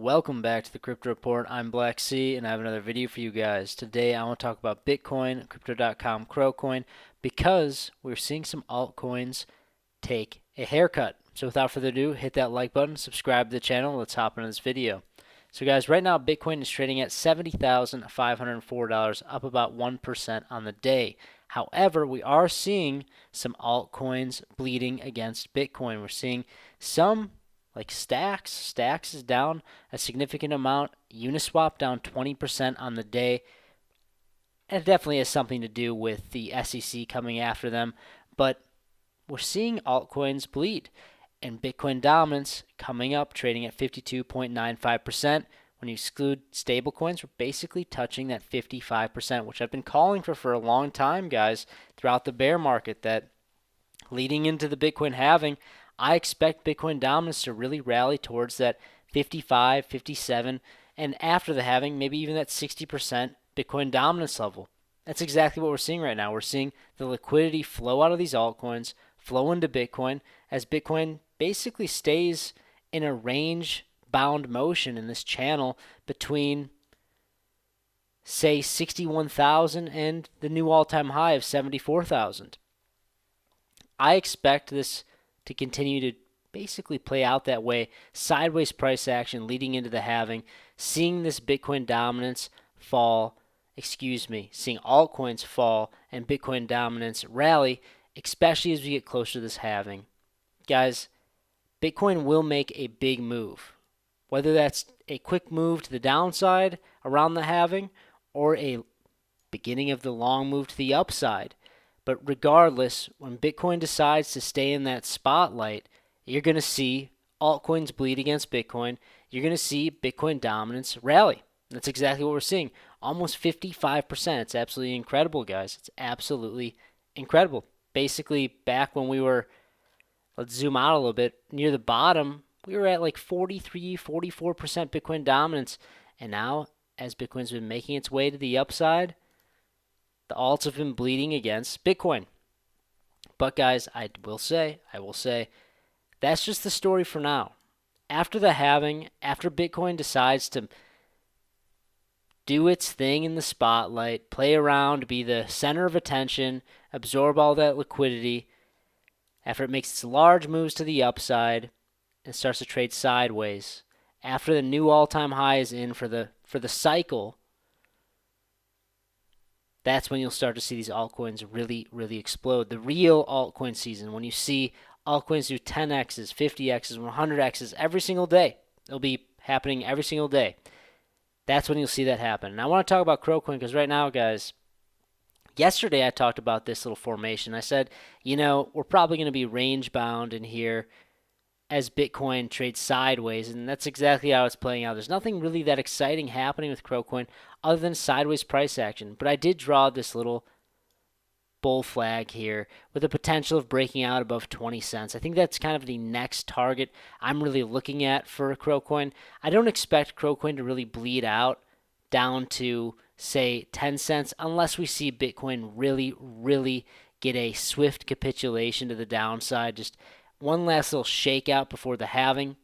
Welcome back to the Crypto Report. I'm Blacksea and I have another video for you guys. Today I want to talk about Bitcoin, Crypto.com, Crocoin, because we're seeing some altcoins take a haircut. So without further ado, hit that like button, subscribe to the channel, let's hop into this video. So guys, right now Bitcoin is trading at $70,504, up about 1% on the day. However, we are seeing some altcoins bleeding against Bitcoin. We're seeing some like Stacks is down a significant amount. Uniswap down 20% on the day. And it definitely has something to do with the SEC coming after them. But we're seeing altcoins bleed. And Bitcoin dominance coming up, trading at 52.95%. When you exclude stablecoins, we're basically touching that 55%, which I've been calling for a long time, guys, throughout the bear market, that leading into the Bitcoin halving, I expect Bitcoin dominance to really rally towards that 55, 57, and after the halving, maybe even that 60% Bitcoin dominance level. That's exactly what we're seeing right now. We're seeing the liquidity flow out of these altcoins, flow into Bitcoin, as Bitcoin basically stays in a range-bound motion in this channel between, say, 61,000 and the new all-time high of 74,000. I expect this to continue to basically play out that way. Sideways price action leading into the halving, seeing this Bitcoin dominance fall, seeing altcoins fall and Bitcoin dominance rally, especially as we get closer to this halving. Guys, Bitcoin will make a big move. Whether that's a quick move to the downside around the halving or a beginning of the long move to the upside. But regardless, when Bitcoin decides to stay in that spotlight, you're going to see altcoins bleed against Bitcoin. You're going to see Bitcoin dominance rally. That's exactly what we're seeing. Almost 55%. It's absolutely incredible, guys. It's absolutely incredible. Basically, back when we were, let's zoom out a little bit, near the bottom, we were at like 43, 44% Bitcoin dominance. And now, as Bitcoin's been making its way to the upside, the alts have been bleeding against Bitcoin. But guys, I will say, that's just the story for now. After the halving, after Bitcoin decides to do its thing in the spotlight, play around, be the center of attention, absorb all that liquidity, after it makes its large moves to the upside and starts to trade sideways, after the new all-time high is in for the cycle, that's when you'll start to see these altcoins really, really explode. The real altcoin season, when you see altcoins do 10x's, 50x's, 100x's every single day. It'll be happening every single day. That's when you'll see that happen. And I want to talk about Crocoin because right now, guys, yesterday I talked about this little formation. I said, we're probably going to be range bound in here as Bitcoin trades sideways, and that's exactly how it's playing out. There's nothing really that exciting happening with Crocoin other than sideways price action, but I did draw this little bull flag here with the potential of breaking out above 20 cents. I think that's kind of the next target I'm really looking at for Crocoin. I don't expect Crocoin to really bleed out down to, say, 10 cents unless we see Bitcoin really, really get a swift capitulation to the downside, just one last little shakeout before the halving.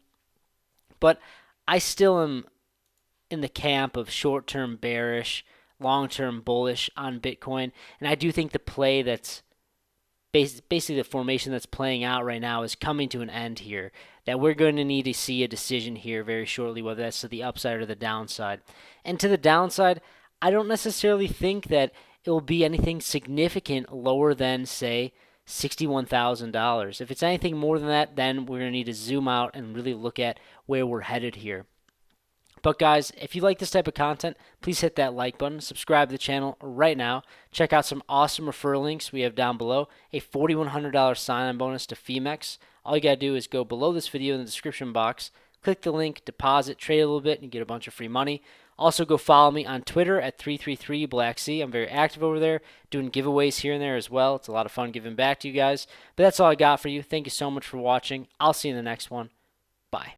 But I still am in the camp of short-term bearish, long-term bullish on Bitcoin. And I do think the play that's basically the formation that's playing out right now is coming to an end here. That we're going to need to see a decision here very shortly, whether that's to the upside or the downside. And to the downside, I don't necessarily think that it will be anything significant lower than, say, $61,000. If it's anything more than that, then we're going to need to zoom out and really look at where we're headed here. But guys, if you like this type of content, please hit that like button, subscribe to the channel right now. Check out some awesome referral links we have down below. A $4,100 sign-on bonus to Femex. All you got to do is go below this video in the description box, click the link, deposit, trade a little bit, and get a bunch of free money. Also, go follow me on Twitter at 333Blacksea. I'm very active over there, doing giveaways here and there as well. It's a lot of fun giving back to you guys. But that's all I got for you. Thank you so much for watching. I'll see you in the next one. Bye.